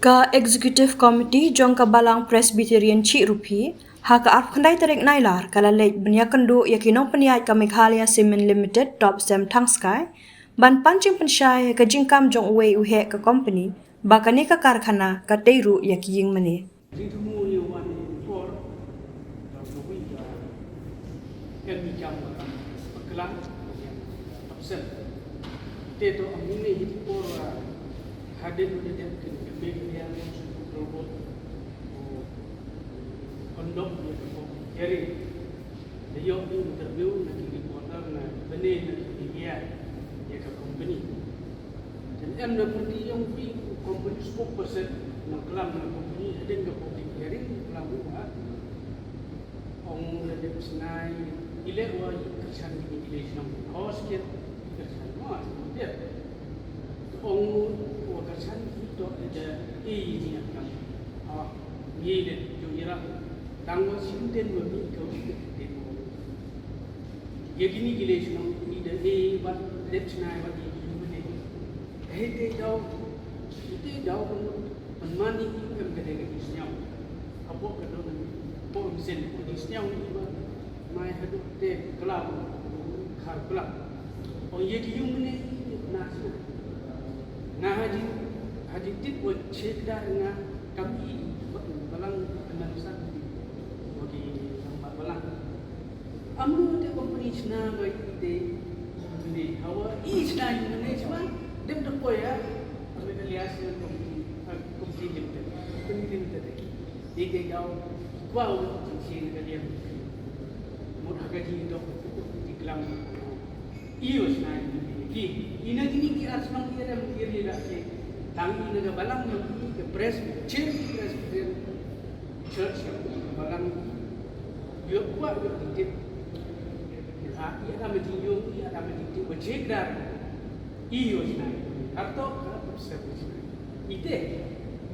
Ka Executive Committee jong ka Balang Presbyterian Chiehruphi ha ka arp khandai tarik nailar kala lej benyakandu yakinong peniai ka Meghalaya Cement Limited Topcem Tangskai ban pancing pensyai ka jingkam jong uwe uhe ka company bakani ka karkhana ka teiru yaki ïingmane. Itu amini itu orang hadir di dalam kebijakan robot kondom jadi dia interview nanti reporter na benih nanti dia ke company dan seperti yang di company spokesperson nak kelam na company ada ke public hearing kelam buat orang ada senai ilek wa kerjaan di dalam kawas kita kerjaan mas dia orang kerjaan itu ada ini yang ni le jujira tangwa sinten mami kau itu ye gini gilation ni de wat lepsna wat ni hete jauh menmani kem kedega isnyam apo kedon po sen isnyam ni mai hadu te kelam khar kelam oh ye yung ni nah haji tit buat cek dah dengan kami balang penarusan bagi balang amru te company sna bai te ni hawa isna yung ni cuma dem de poya Meghalaya company limited ike gau kwa sini kalian mau gaji itu iklam iyo sna ki ina gini ki asmang kira mengiri dak ke tangi naga balang yang ke Presbyterian Church balang yo kwa yo titip ia ada menjunjung ia ada menjunjung bercegah iyo sina atau service ite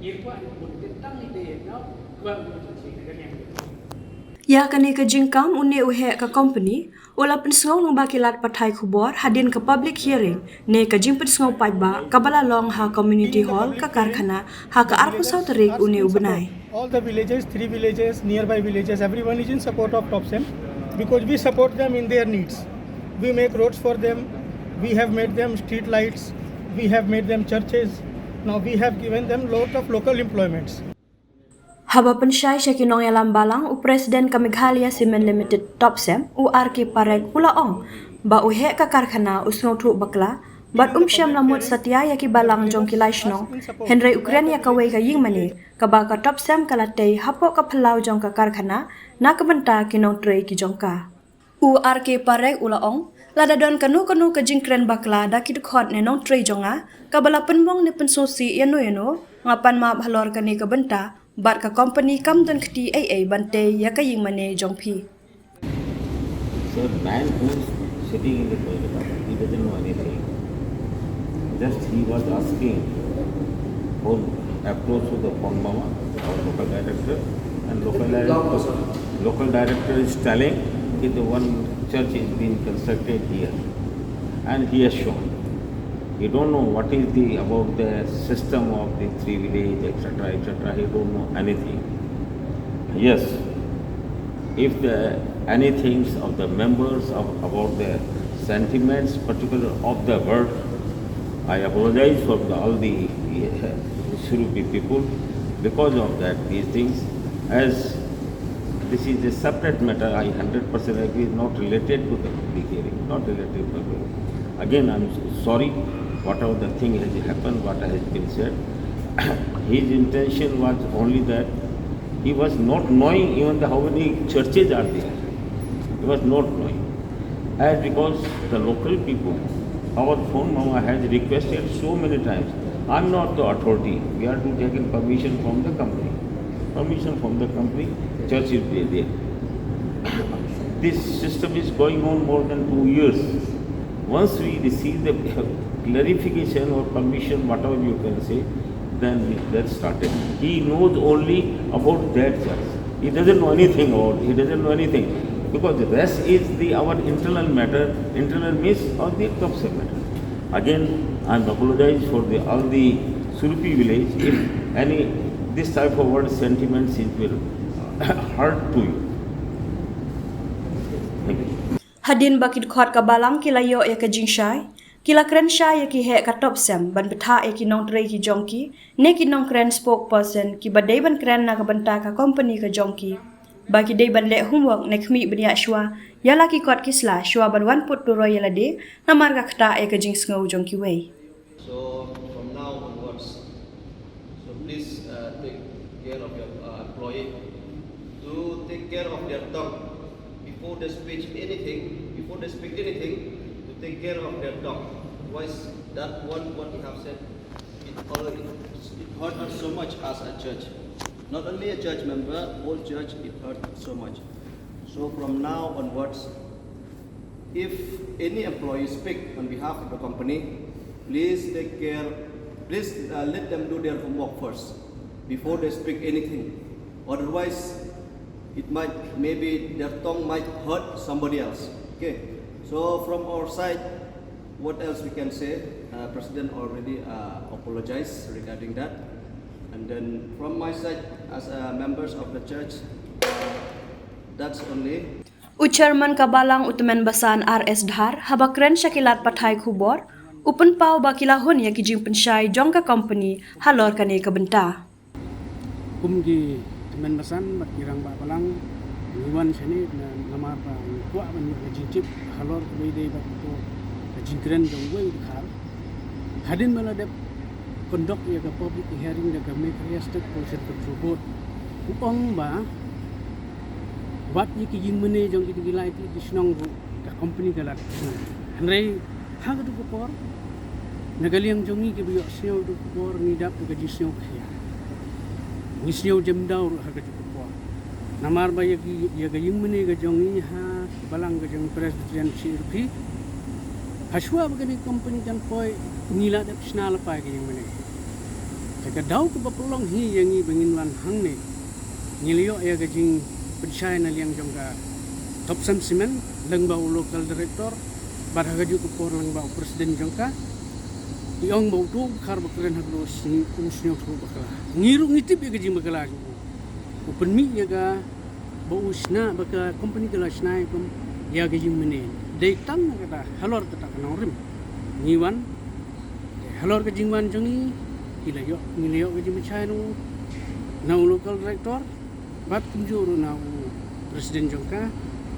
irpa pun tentang ite now kwa yo bercegah yang Ya kani ka jingkam une uhe ka company wala pensngau ng bakilat patay kubor hadin ka public hearing ne ka jing pensngau pajba kabala long ha community hall ka karkhana ha ka arpu sautarik une ubenai. All the villages, 3 villages, nearby villages, everyone is in support of Topcem because we support them in their needs. We make roads for them, we have made them street lights, we have made them churches. Now we have given them lot of local employments. Haba pensyai syakinong yalam balang u Presiden ka Meghalaya Cement Limited Topcem u RK Parek ulaong ba uhe ka karkhana usngau thu bakla bat syam lamut satya yaki balang jong kilaisno Henry Ukraine ya kawe ka ïingmane ka ba ka Topcem kalate hapo ka phalau jong ka karkhana na ka benta kinong trei ki jong ka u RK Parek ulaong lada don kanu ka jingkren bakla da ki khot ne nong trei jonga ka bala penmong ne pensosi yano ngapan ma bhalor ka ni ka benta bat ka company kam don khti ai bante ya ka ïingmane jongphi. So the man who is sitting in the toilet, he doesn't know anything. Just he was asking for approach to the Mama, our local director, and local director is telling that the one church is being constructed here, and he has shown. He don't know what is about the system of the 3 village, etc., etc. He don't know anything. Yes, if anything of the members about the sentiments, particular of the word, I apologize for all the Chiehruphi people because of that. These things, as this is a separate matter, I 100% agree, not related to the hearing, not related to the hearing. Again, I'm sorry. Whatever the thing has happened, what has been said, his intention was only that he was not knowing even how many churches are there. He was not knowing. As because the local people, our phone mama has requested so many times, I'm not the authority, we are to take permission from the company. Permission from the company, church is there. This system is going on more than 2 years. Once we receive the clarification or permission, whatever you can say, then that started. He knows only about that church. He doesn't know anything about it. He doesn't know anything. Because the rest is our internal matter, internal means or the Topcem matter. Again, I apologize for all the Chiehruphi village, if any this type of word sentiments it will hurt to you. Thank you. Hadin bakit khot ka Balang kila yo ya ka jingshai, kila kren shai ya ki he ka Topcem ban betha ya ki nong trei ki jongki, ne ki nong kren spokesperson ki badai ban kren na ka banta ka company ka jongki. Bagi day ban le homework ne khmi bania shwa, ya la ki kot kisla shwa ban wan put tu roy la de, na mar ka khta ya ka jing sngo jongki wei. So from now onwards, so please take care of your employee to take care of their tongue before they speak anything. Before they speak anything, to take care of their tongue. Otherwise, that one what you have said, it hurt us so much as a church. Not only a church member, whole church it hurt so much. So from now onwards, if any employee speak on behalf of the company, please take care, please let them do their homework first before they speak anything. Otherwise, it might, maybe their tongue might hurt somebody else. Okay, so from our side, what else we can say? President already apologized regarding that. And then from my side, as members of the church, that's only. Chairman ka Balang Utemen Basan RS Dhar, haba kren syakilat pathai khubor, upen pau bakilahun ya ki jing pensyai jong ka company halor kane ka benta. Kumgi teman basan bakirang ba Balang iwan sini na namar pa kuat ban ya jinjip halor koi dei ba to jingkren jong wei khal. Hadin mala de conduct ya ka public hearing da Meghalaya state police control board. Upang ba wat ye ki ïingmane jong ki gilai ti disnong ka company ka lat. Hanrei ha ka du por nagaliang jongi ki biyo sio du por ni dap ka jisio khia. Ni sio jem daur ha ka du por. Namar ba ye ki ya ga ïingmane ga jongi ha Balang ga jong Presbyterian Chiehruphi. Haswa ba ni company kan poi nila dap snal pa ga ïingmane. Ka daw ko ba pelong hi yang i bangin lan hang ne. Nilio ya ga jing pensyai na liang jong ka Topcem Cement lengbau local director barhaga ju kupor lengbau presiden jong ka iong bau tu khar bakren haglo sini usnyo tu bakala ngiru ngitip ya gajing bakala open mi ya ga bau usna baka company kala snai kom ya gajing mene dei tang kata halor kata kanorim ngiwan halor gajing wan jongi ilayo ngiliyo gajing pensyai no nau local director bat kunjuru na presiden jongka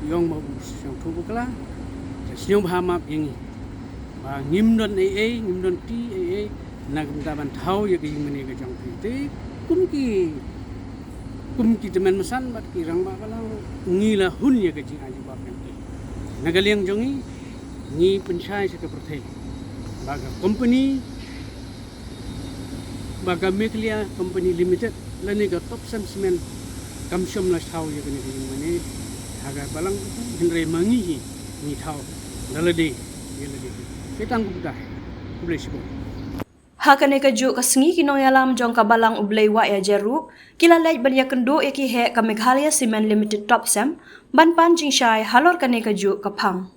yong mau yang tu bukala senyum hamap yang ba ngimdon ngimdon ti na gumta ban thau ya gi mene ga jong ti kumki teman mesan bat kirang ba Balang ngila hun ya ga jing aju ba kan nagaliang jongi ni pensyai sa kaperthai baga company baga Meghalaya company limited lani ga Topcem Cement kamsyom la thau ya kini ïingmane haga Balang hinrei mangi ni thau dalade yelade ketang budah boleh sebut Hakane ka ju ka sengi kinong yalam jong ka Balang ublei wa ya jeru kilalej ban ya kendo ya ki he ka Meghalaya Cement Limited Topcem ban pan jing shai halor kane ka ju ka phang